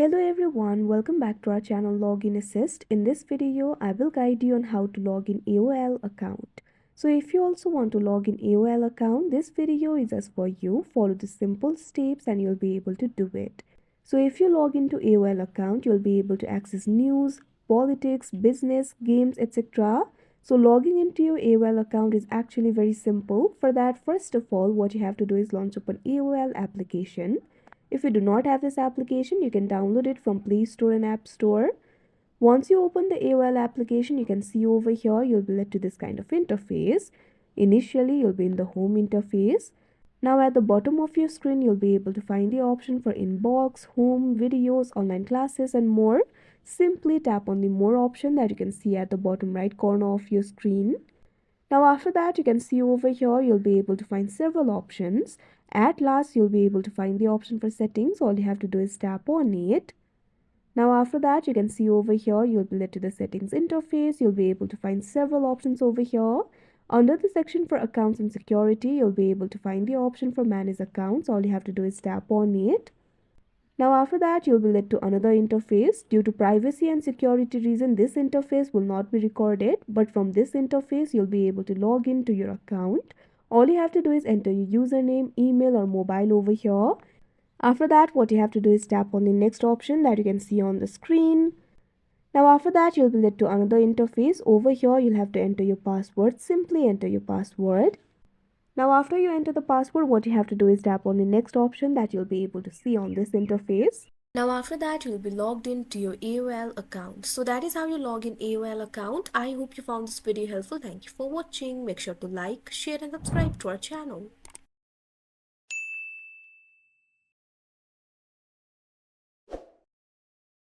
Hello everyone, welcome back to our channel Login Assist. In this video, I will guide you on how to log in AOL account. So if you also want to log in AOL account, this video is just for you. Follow the simple steps and you'll be able to do it. So if you log into AOL account, you'll be able to access news, politics, business, games, etc. So logging into your AOL account is actually very simple. For that, first of all, what you have to do is launch up an AOL application. If you do not have this application, you can download it from Play Store and App Store. Once you open the AOL application, you can see over here you'll be led to this kind of interface. Initially, you'll be in the home interface. Now at the bottom of your screen, you'll be able to find the option for inbox, home, videos, online classes and more. Simply tap on the more option that you can see at the bottom right corner of your screen. Now after that, you can see over here you'll be able to find several options. At last, you'll be able to find the option for settings. All you have to do is tap on it. Now after that, you can see over here you'll be led to the settings interface. You'll be able to find several options over here. Under the section for accounts and security, you'll be able to find the option for manage accounts. All you have to do is tap on it. Now after that, you'll be led to another interface. Due to privacy and security reason, this interface will not be recorded, but from this interface, you'll be able to log into your account. All you have to do is enter your username, email or mobile over here. After that, what you have to do is tap on the next option that you can see on the screen. Now after that, you'll be led to another interface. Over here, you'll have to enter your password. Simply enter your password. Now after you enter the password, what you have to do is tap on the next option that you'll be able to see on this interface. Now after that, you'll be logged into your AOL account. So that is how you log in AOL account. I hope you found this video helpful. Thank you for watching. Make sure to like, share and subscribe to our channel.